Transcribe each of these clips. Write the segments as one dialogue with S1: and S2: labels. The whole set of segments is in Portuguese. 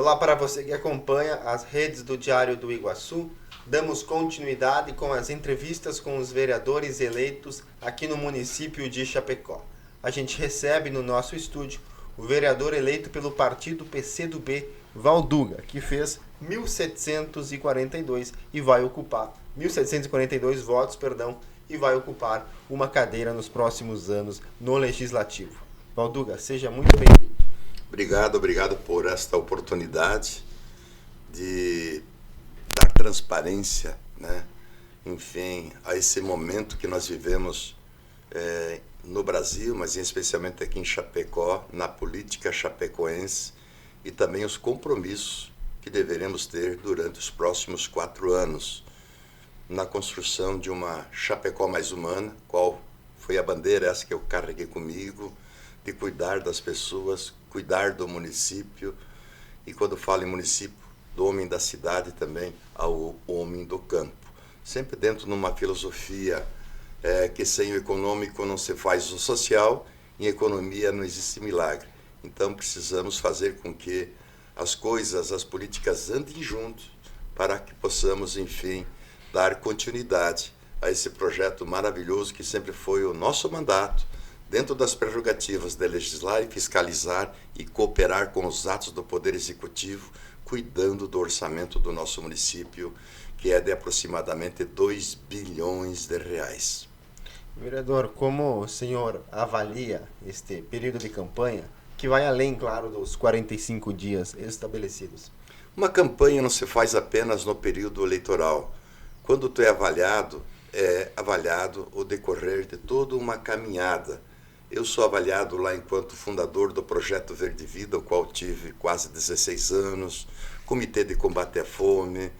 S1: Olá para você que acompanha as redes do Diário do Iguaçu. Damos continuidade com as entrevistas com os vereadores eleitos aqui no município de Chapecó. A gente recebe no nosso estúdio o vereador eleito pelo partido PCdoB, Valduga, que fez 1.742 e vai ocupar 1.742 votos, e vai ocupar uma cadeira nos próximos anos no Legislativo. Valduga, seja muito bem-vindo.
S2: Obrigado por esta oportunidade de dar transparência, né? Enfim, a esse momento que nós vivemos no Brasil, mas especialmente aqui em Chapecó, na política chapecoense, e também os compromissos que deveremos ter durante os próximos 4 anos na construção de uma Chapecó mais humana, qual foi a bandeira essa que eu carreguei comigo, de cuidar das pessoas, cuidar do município, e quando falo em município, do homem da cidade também ao homem do campo. Sempre dentro de uma filosofia que sem o econômico não se faz o social, em economia não existe milagre. Então precisamos fazer com que as coisas, as políticas andem juntos para que possamos, enfim, dar continuidade a esse projeto maravilhoso que sempre foi o nosso mandato, dentro das prerrogativas de legislar e fiscalizar e cooperar com os atos do Poder Executivo, cuidando do orçamento do nosso município, que é de aproximadamente 2 bilhões de reais.
S1: Vereador, como o senhor avalia este período de campanha, que vai além, claro, dos 45 dias estabelecidos?
S2: Uma campanha não se faz apenas no período eleitoral. Quando tu é avaliado o decorrer de toda uma caminhada. Eu sou avaliado lá enquanto fundador do Projeto Verde Vida, o qual tive quase 16 anos, Comitê de Combate à Fome,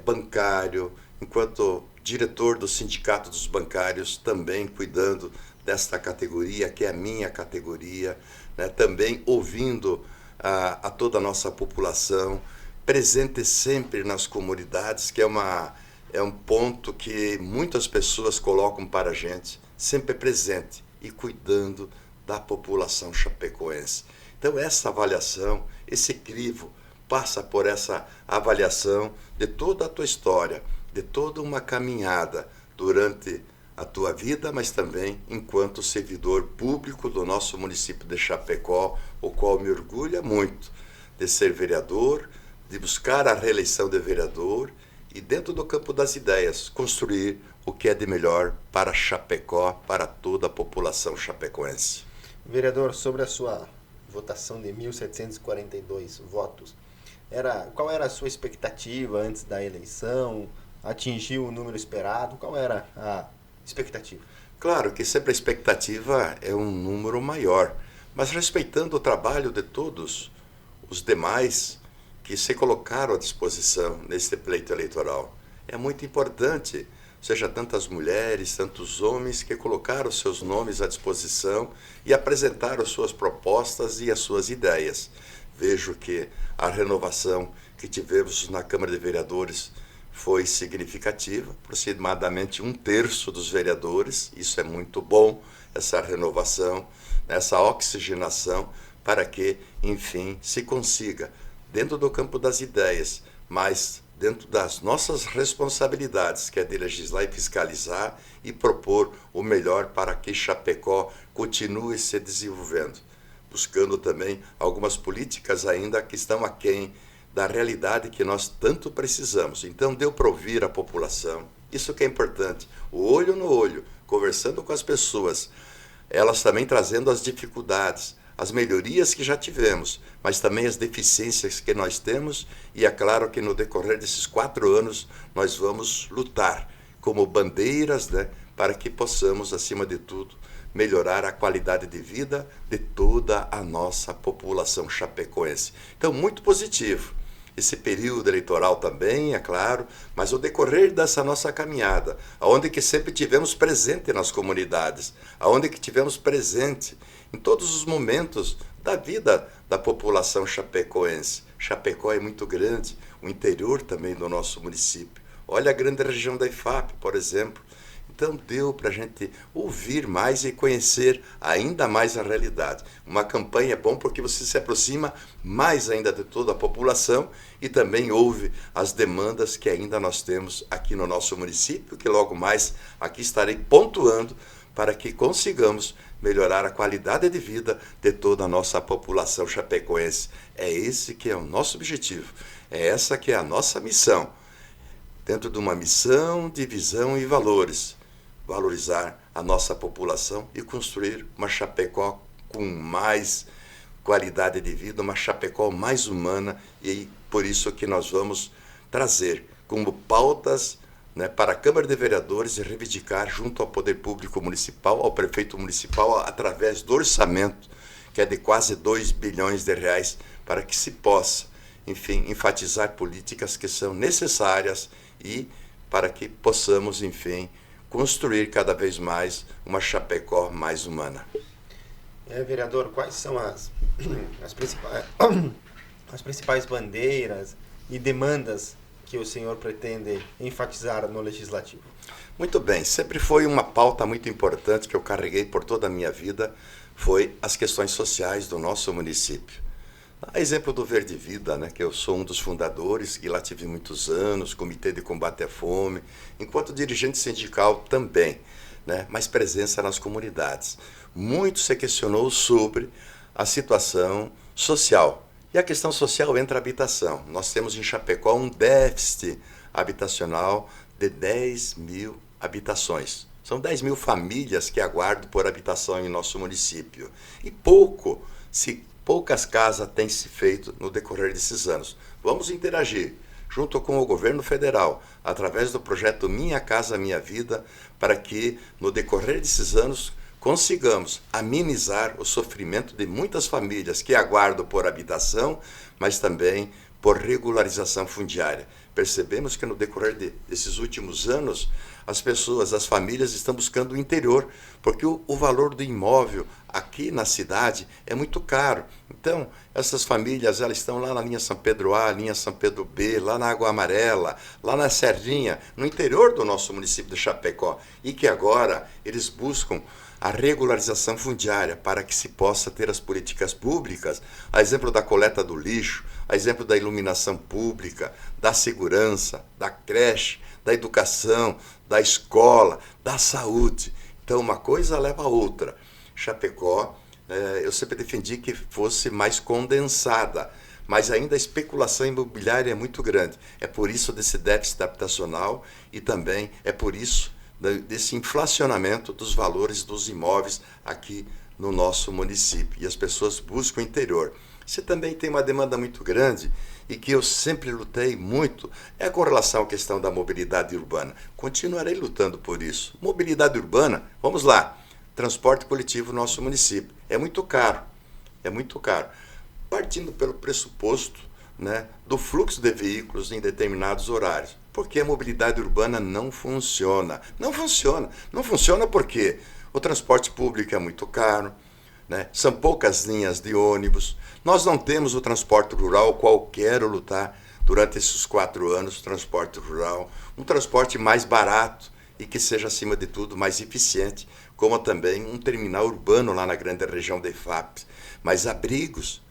S2: bancário, enquanto diretor do Sindicato dos Bancários, também cuidando desta categoria, que é a minha categoria, né? Também ouvindo a toda a nossa população, presente sempre nas comunidades, que é um ponto que muitas pessoas colocam para a gente, sempre presente e cuidando da população chapecoense. Então essa avaliação, esse crivo, passa por essa avaliação de toda a tua história, de toda uma caminhada durante a tua vida, mas também enquanto servidor público do nosso município de Chapecó, o qual me orgulha muito de ser vereador, de buscar a reeleição de vereador e, dentro do campo das ideias, construir o que é de melhor para Chapecó, para toda a população chapecoense.
S1: Vereador, sobre a sua votação de 1.742 votos, qual era a sua expectativa antes da eleição? Atingiu o número esperado? Qual era a expectativa?
S2: Claro que sempre a expectativa é um número maior, mas respeitando o trabalho de todos os demais que se colocaram à disposição nesse pleito eleitoral. É muito importante, seja tantas mulheres, tantos homens que colocaram seus nomes à disposição e apresentaram suas propostas e as suas ideias. Vejo que a renovação que tivemos na Câmara de Vereadores foi significativa, aproximadamente 1/3 dos vereadores, isso é muito bom, essa renovação, essa oxigenação, para que, enfim, se consiga, dentro do campo das ideias, mas dentro das nossas responsabilidades, que é de legislar e fiscalizar e propor o melhor para que Chapecó continue se desenvolvendo, buscando também algumas políticas ainda que estão aquém da realidade que nós tanto precisamos. Então deu para ouvir a população, isso que é importante, o olho no olho, conversando com as pessoas, elas também trazendo as dificuldades, as melhorias que já tivemos, mas também as deficiências que nós temos, e é claro que no decorrer desses 4 anos nós vamos lutar como bandeiras, né, para que possamos, acima de tudo, melhorar a qualidade de vida de toda a nossa população chapecoense. Então, muito positivo. Esse período eleitoral também, é claro, mas o decorrer dessa nossa caminhada, aonde que sempre tivemos presente nas comunidades, aonde que tivemos presente em todos os momentos da vida da população chapecoense. Chapecó é muito grande, o interior também do nosso município. Olha a grande região da IFAP, por exemplo. Então deu para a gente ouvir mais e conhecer ainda mais a realidade. Uma campanha é bom porque você se aproxima mais ainda de toda a população e também ouve as demandas que ainda nós temos aqui no nosso município, que logo mais aqui estarei pontuando para que consigamos melhorar a qualidade de vida de toda a nossa população chapecoense. É esse que é o nosso objetivo, é essa que é a nossa missão. Dentro de uma missão de visão e valores, valorizar a nossa população e construir uma Chapecó com mais qualidade de vida, uma Chapecó mais humana, e por isso que nós vamos trazer como pautas, né, para a Câmara de Vereadores e reivindicar junto ao Poder Público Municipal, ao Prefeito Municipal, através do orçamento, que é de quase 2 bilhões de reais, para que se possa, enfim, enfatizar políticas que são necessárias e para que possamos, enfim, construir cada vez mais uma Chapecó mais humana.
S1: Vereador, quais são as principais bandeiras e demandas que o senhor pretende enfatizar no Legislativo?
S2: Muito bem, sempre foi uma pauta muito importante que eu carreguei por toda a minha vida, foi as questões sociais do nosso município. A exemplo do Verde Vida, né, que eu sou um dos fundadores, que lá tive muitos anos, Comitê de Combate à Fome, enquanto dirigente sindical também, né, mais presença nas comunidades. Muito se questionou sobre a situação social. E a questão social entra a habitação. Nós temos em Chapecó um déficit habitacional de 10 mil habitações. São 10 mil famílias que aguardam por habitação em nosso município. E poucas casas têm se feito no decorrer desses anos. Vamos interagir junto com o governo federal, através do projeto Minha Casa Minha Vida, para que no decorrer desses anos consigamos amenizar o sofrimento de muitas famílias que aguardam por habitação, mas também por regularização fundiária. Percebemos que no decorrer desses últimos anos, as famílias estão buscando o interior, porque o valor do imóvel aqui na cidade é muito caro. Então, essas famílias elas estão lá na linha São Pedro A, linha São Pedro B, lá na Água Amarela, lá na Serrinha, no interior do nosso município de Chapecó, e que agora eles buscam a regularização fundiária para que se possa ter as políticas públicas, a exemplo da coleta do lixo, a exemplo da iluminação pública, da segurança, da creche, da educação, da escola, da saúde. Então, uma coisa leva a outra. Chapecó, eu sempre defendi que fosse mais condensada, mas ainda a especulação imobiliária é muito grande. É por isso desse déficit habitacional e também é por isso desse inflacionamento dos valores dos imóveis aqui no nosso município. E as pessoas buscam o interior. Você também tem uma demanda muito grande e que eu sempre lutei muito, é com relação à questão da mobilidade urbana. Continuarei lutando por isso. Mobilidade urbana, vamos lá, transporte coletivo no nosso município. É muito caro, partindo pelo pressuposto, né, do fluxo de veículos em determinados horários. Porque a mobilidade urbana não funciona. Não funciona porque o transporte público é muito caro, né? São poucas linhas de ônibus. Nós não temos o transporte rural, qual quero lutar durante esses 4 anos, transporte rural, um transporte mais barato e que seja, acima de tudo, mais eficiente, como também um terminal urbano lá na grande região de EFAP. Mas abrigos,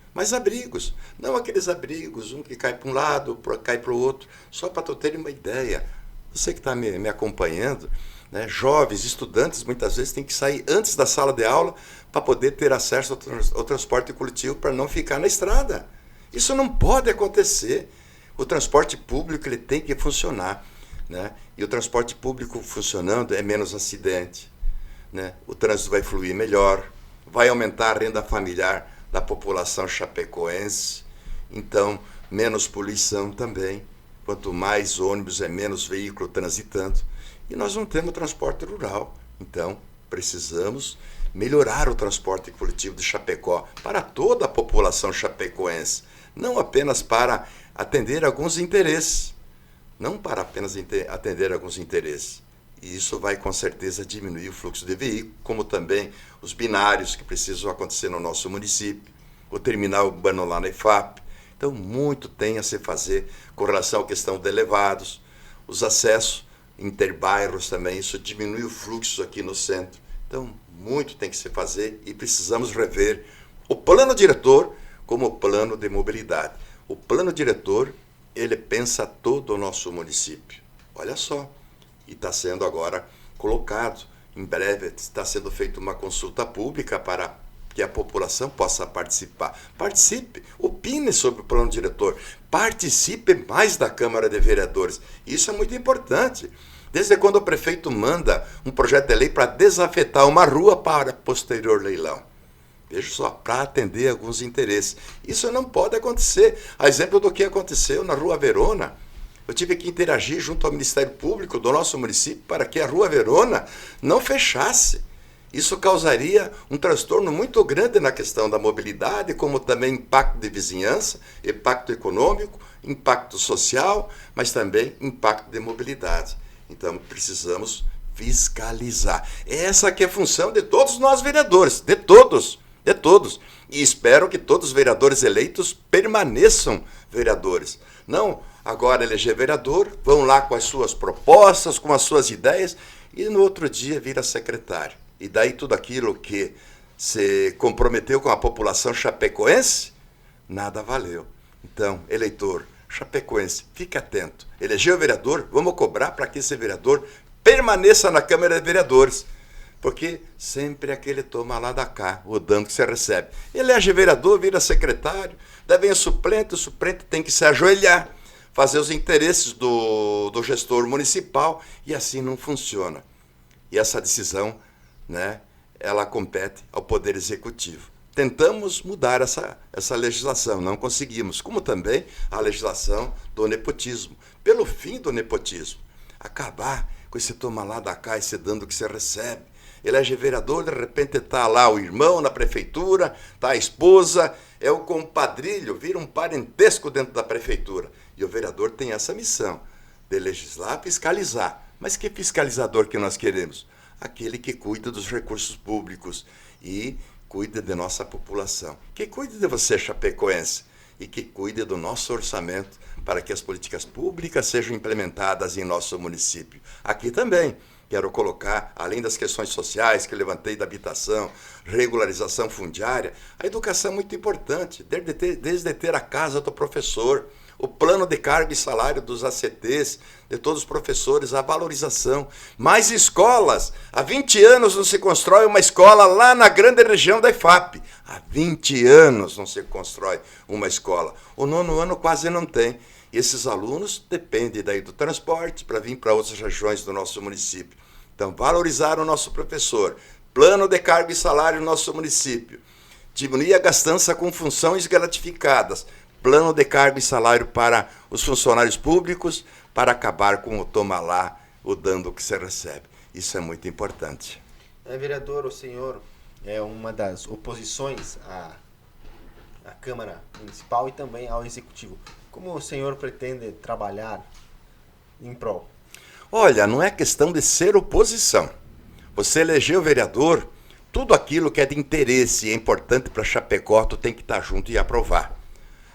S2: não aqueles abrigos, um que cai para um lado, cai para o outro, só para tu ter uma ideia. Você que está me acompanhando, né, jovens, estudantes, muitas vezes têm que sair antes da sala de aula para poder ter acesso ao transporte coletivo para não ficar na estrada. Isso não pode acontecer. O transporte público ele tem que funcionar, né? E o transporte público funcionando é menos acidente, né? O trânsito vai fluir melhor, vai aumentar a renda familiar da população chapecoense, então menos poluição também. Quanto mais ônibus é menos veículo transitando. E nós não temos transporte rural. Então, precisamos melhorar o transporte coletivo de Chapecó para toda a população chapecoense, não apenas para atender alguns interesses. E isso vai com certeza diminuir o fluxo de veículos, como também os binários que precisam acontecer no nosso município, o terminal urbano lá na EFAP. Então, muito tem a se fazer com relação à questão de elevados, os acessos interbairros também, isso diminui o fluxo aqui no centro. Então, muito tem que se fazer e precisamos rever o plano diretor como o plano de mobilidade. O plano diretor, ele pensa todo o nosso município. Olha só, e está sendo agora colocado, em breve está sendo feita uma consulta pública para que a população possa participar. Participe, opine sobre o plano diretor, participe mais da Câmara de Vereadores. Isso é muito importante. Desde quando o prefeito manda um projeto de lei para desafetar uma rua para posterior leilão. Veja só, para atender alguns interesses. Isso não pode acontecer. A exemplo do que aconteceu na Rua Verona, eu tive que interagir junto ao Ministério Público do nosso município para que a Rua Verona não fechasse. Isso causaria um transtorno muito grande na questão da mobilidade, como também impacto de vizinhança, impacto econômico, impacto social, mas também impacto de mobilidade. Então, precisamos fiscalizar. Essa que é a função de todos nós vereadores, de todos. E espero que todos os vereadores eleitos permaneçam vereadores. Não agora eleger vereador, vão lá com as suas propostas, com as suas ideias, e no outro dia vira secretário. E daí tudo aquilo que se comprometeu com a população chapecoense, nada valeu. Então, eleitor chapecoense, fique atento. Elegeu o vereador, vamos cobrar para que esse vereador permaneça na Câmara de Vereadores. Porque sempre aquele toma lá da cá, o dano que você recebe. Elege vereador, vira secretário, daí vem o suplente tem que se ajoelhar, fazer os interesses do gestor municipal, e assim não funciona. E essa decisão, né, ela compete ao Poder Executivo. Tentamos mudar essa legislação, não conseguimos, como também a legislação do nepotismo, pelo fim do nepotismo. Acabar com esse toma lá da cá, esse dano que você recebe. Elege vereador, de repente está lá o irmão na prefeitura, está a esposa, é o compadrilho, vira um parentesco dentro da prefeitura. E o vereador tem essa missão de legislar, fiscalizar. Mas que fiscalizador que nós queremos? Aquele que cuida dos recursos públicos e cuida de nossa população. Que cuide de você, chapecoense, e que cuide do nosso orçamento para que as políticas públicas sejam implementadas em nosso município. Aqui também quero colocar, além das questões sociais que eu levantei da habitação, regularização fundiária, a educação é muito importante, desde ter a casa do professor, o plano de cargo e salário dos ACTs, de todos os professores, a valorização. Mais escolas. Há 20 anos não se constrói uma escola lá na grande região da IFAP. Há 20 anos não se constrói uma escola. O 9º ano quase não tem. E esses alunos dependem daí do transporte para vir para outras regiões do nosso município. Então, valorizar o nosso professor, plano de cargo e salário no nosso município, diminuir a gastança com funções gratificadas, plano de cargo e salário para os funcionários públicos, para acabar com o toma lá, o dano que você recebe. Isso é muito importante.
S1: Vereador, o senhor é uma das oposições à Câmara Municipal e também ao Executivo. Como o senhor pretende trabalhar em prol?
S2: Olha, não é questão de ser oposição. Você elegeu o vereador, tudo aquilo que é de interesse e é importante para Chapecó, tu tem que estar junto e aprovar.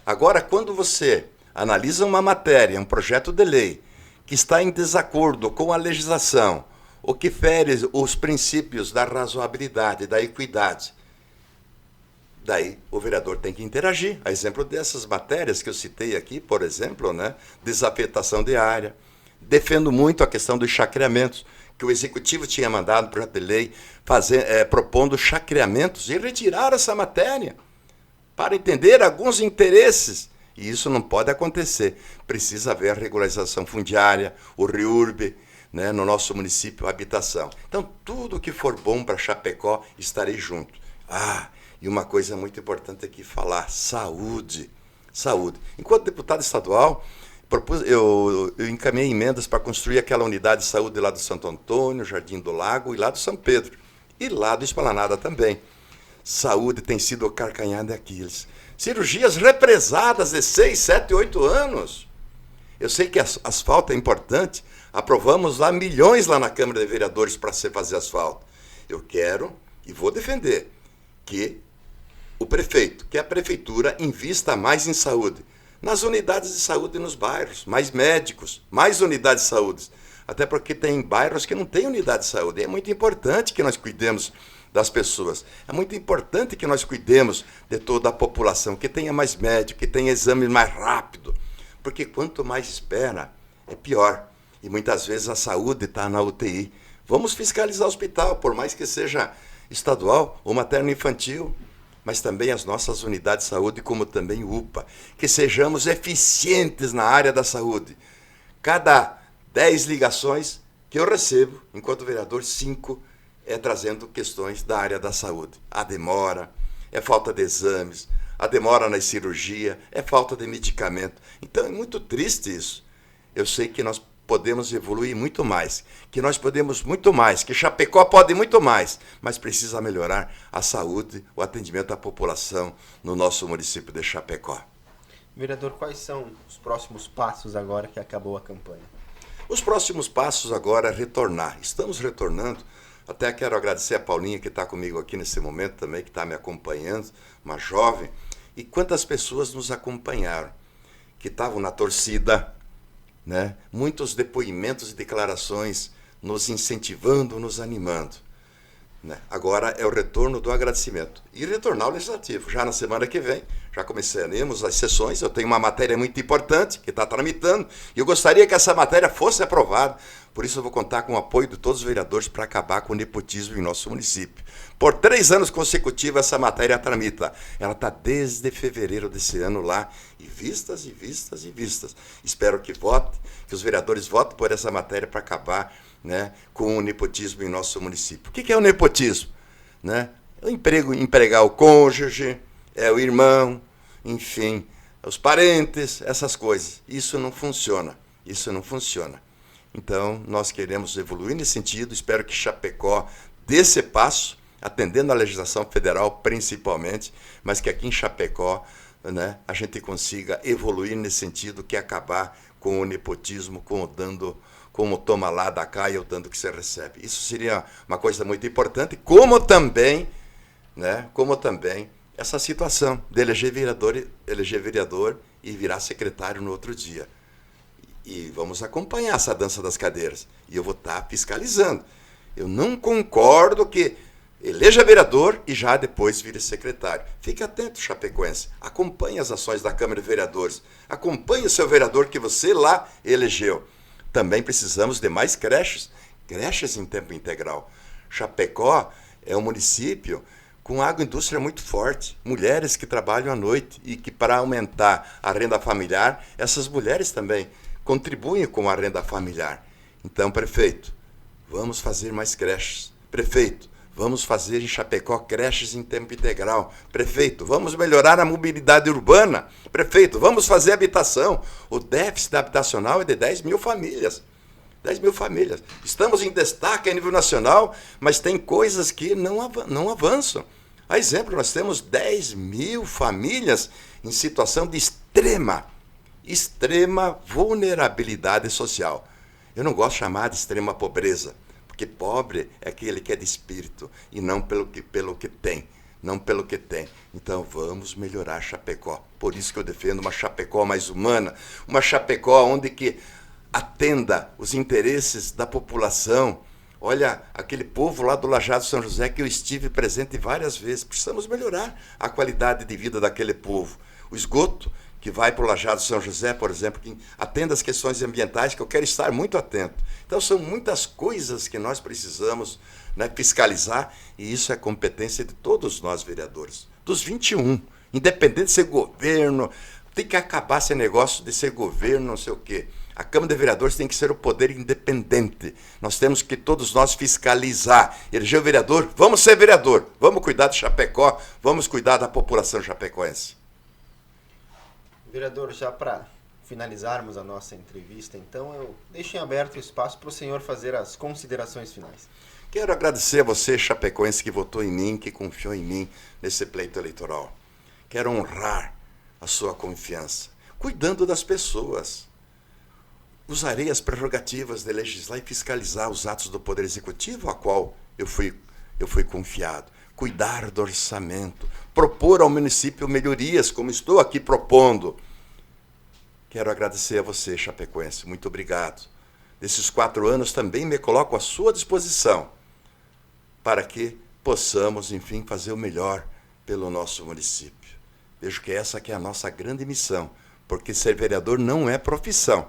S2: Agora, quando você analisa uma matéria, um projeto de lei, que está em desacordo com a legislação, ou que fere os princípios da razoabilidade, da equidade, daí o vereador tem que interagir. A exemplo dessas matérias que eu citei aqui, por exemplo, né, desafetação de área. Defendo muito a questão dos chacreamentos, que o Executivo tinha mandado para a lei, propondo chacreamentos e retirar essa matéria para entender alguns interesses. E isso não pode acontecer. Precisa haver a regularização fundiária, o REURB, né, no nosso município, a habitação. Então, tudo que for bom para Chapecó, estarei junto. E uma coisa muito importante aqui falar, saúde. Saúde. Enquanto deputado estadual, eu encaminhei emendas para construir aquela unidade de saúde lá do Santo Antônio, Jardim do Lago e lá do São Pedro. E lá do Esplanada também. Saúde tem sido o calcanhar de Aquiles. Cirurgias represadas de 6, 7, 8 anos. Eu sei que asfalto é importante. Aprovamos lá milhões lá na Câmara de Vereadores para se fazer asfalto. Eu quero e vou defender que o prefeito, que a prefeitura invista mais em saúde. Nas unidades de saúde nos bairros, mais médicos, mais unidades de saúde. Até porque tem bairros que não têm unidade de saúde. É muito importante que nós cuidemos das pessoas. É muito importante que nós cuidemos de toda a população, que tenha mais médico, que tenha exame mais rápido. Porque quanto mais espera, é pior. E muitas vezes a saúde está na UTI. Vamos fiscalizar o hospital, por mais que seja estadual ou materno-infantil, mas também as nossas unidades de saúde, como também o UPA. Que sejamos eficientes na área da saúde. Cada 10 ligações que eu recebo, enquanto vereador, 5 é trazendo questões da área da saúde. A demora, é falta de exames, a demora na cirurgia, é falta de medicamento. Então é muito triste isso. Eu sei que nós podemos evoluir muito mais, que nós podemos muito mais, que Chapecó pode muito mais, mas precisa melhorar a saúde, o atendimento à população no nosso município de Chapecó.
S1: Vereador, quais são os próximos passos agora que acabou a campanha?
S2: Os próximos passos agora é retornar. Estamos retornando. Até quero agradecer a Paulinha, que está comigo aqui nesse momento também, que está me acompanhando, uma jovem. E quantas pessoas nos acompanharam, que estavam na torcida, né? Muitos depoimentos e declarações nos incentivando, nos animando. Né? Agora é o retorno do agradecimento. E retornar ao Legislativo. Já na semana que vem, já começaremos as sessões. Eu tenho uma matéria muito importante que está tramitando e eu gostaria que essa matéria fosse aprovada. Por isso eu vou contar com o apoio de todos os vereadores para acabar com o nepotismo em nosso município. Por 3 anos consecutivos essa matéria tramita. Ela está desde fevereiro desse ano lá. E vistas, e vistas, e vistas. Espero que vote, que os vereadores votem por essa matéria para acabar, né, com o nepotismo em nosso município. O que é o nepotismo? Né? É o empregar o cônjuge, é o irmão, enfim, os parentes, essas coisas. Isso não funciona. Isso não funciona. Então, nós queremos evoluir nesse sentido. Espero que Chapecó dê esse passo, atendendo à legislação federal principalmente, mas que aqui em Chapecó, né, a gente consiga evoluir nesse sentido, que é acabar com o nepotismo, como toma lá, dá cá e o tanto que você recebe. Isso seria uma coisa muito importante, como também essa situação de eleger vereador e virar secretário no outro dia. E vamos acompanhar essa dança das cadeiras. E eu vou estar fiscalizando. Eu não concordo que eleja vereador e já depois vire secretário. Fique atento, chapecoense. Acompanhe as ações da Câmara de Vereadores. Acompanhe o seu vereador que você lá elegeu. Também precisamos de mais creches em tempo integral. Chapecó é um município com agroindústria muito forte. Mulheres que trabalham à noite e que, para aumentar a renda familiar, essas mulheres também contribuem com a renda familiar. Então, prefeito, vamos fazer mais creches. Prefeito, vamos fazer em Chapecó creches em tempo integral. Prefeito, vamos melhorar a mobilidade urbana. Prefeito, vamos fazer habitação. O déficit habitacional é de 10 mil famílias. 10 mil famílias. Estamos em destaque a nível nacional, mas tem coisas que não avançam. A exemplo, nós temos 10 mil famílias em situação de extrema vulnerabilidade social. Eu não gosto de chamar de extrema pobreza, porque pobre é aquele que é de espírito e não pelo que tem. Não pelo que tem. Então vamos melhorar Chapecó. Por isso que eu defendo uma Chapecó mais humana, uma Chapecó onde que atenda os interesses da população. Olha, aquele povo lá do Lajeado São José que eu estive presente várias vezes. Precisamos melhorar a qualidade de vida daquele povo. O esgoto que vai para o Lajeado São José, por exemplo, que atenda as questões ambientais, que eu quero estar muito atento. Então são muitas coisas que nós precisamos, né, fiscalizar, e isso é competência de todos nós vereadores, dos 21, independente de ser governo, tem que acabar esse negócio de ser governo, não sei o quê. A Câmara de Vereadores tem que ser o poder independente. Nós temos que todos nós fiscalizar. Eleger o vereador, vamos ser vereador, vamos cuidar de Chapecó, vamos cuidar da população chapecoense.
S1: Vereador, já para finalizarmos a nossa entrevista, então eu deixo em aberto o espaço para o senhor fazer as considerações finais.
S2: Quero agradecer a você, chapecoense, que votou em mim, que confiou em mim nesse pleito eleitoral. Quero honrar a sua confiança, cuidando das pessoas. Usarei as prerrogativas de legislar e fiscalizar os atos do Poder Executivo, a qual eu fui confiado. Cuidar do orçamento, propor ao município melhorias, como estou aqui propondo. Quero agradecer a você, chapecoense. Muito obrigado. desses 4 anos, também me coloco à sua disposição para que possamos, enfim, fazer o melhor pelo nosso município. Vejo que essa que é a nossa grande missão, porque ser vereador não é profissão,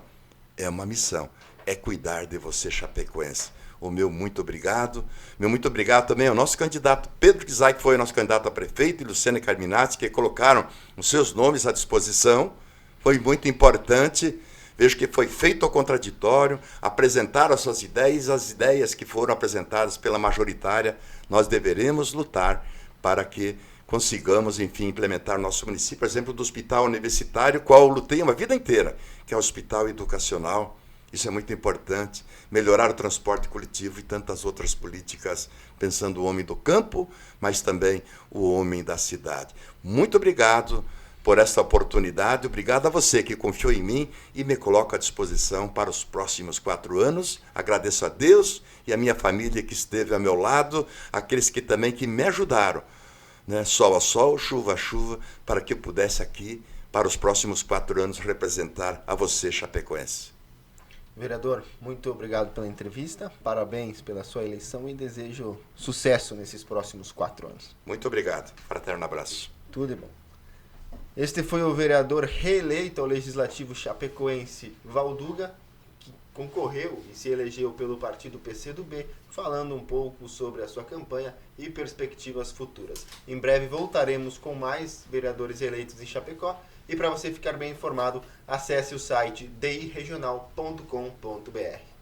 S2: é uma missão, é cuidar de você, chapecoense. O meu muito obrigado. Meu muito obrigado também ao nosso candidato Pedro Kizai, que foi o nosso candidato a prefeito, e Luciana Carminati, que colocaram os seus nomes à disposição. Foi muito importante. Vejo que foi feito ao contraditório, apresentaram as suas ideias, as ideias que foram apresentadas pela majoritária, nós deveremos lutar para que consigamos, enfim, implementar no nosso município, por exemplo, do hospital universitário, qual eu lutei uma vida inteira, que é o hospital educacional. Isso é muito importante, melhorar o transporte coletivo e tantas outras políticas, pensando o homem do campo, mas também o homem da cidade. Muito obrigado por esta oportunidade, obrigado a você que confiou em mim e me coloca à disposição para os próximos 4 anos. Agradeço a Deus e a minha família que esteve ao meu lado, aqueles que também que me ajudaram, né? Sol a sol, chuva a chuva, para que eu pudesse aqui, para os próximos 4 anos, representar a você, chapecoense.
S1: Vereador, muito obrigado pela entrevista, parabéns pela sua eleição e desejo sucesso nesses próximos 4 anos.
S2: Muito obrigado. Fraterno abraço.
S1: Tudo de bom. Este foi o vereador reeleito ao Legislativo chapecoense, Valduga, que concorreu e se elegeu pelo partido PCdoB, falando um pouco sobre a sua campanha e perspectivas futuras. Em breve voltaremos com mais vereadores eleitos em Chapecó. E para você ficar bem informado, acesse o site diregional.com.br.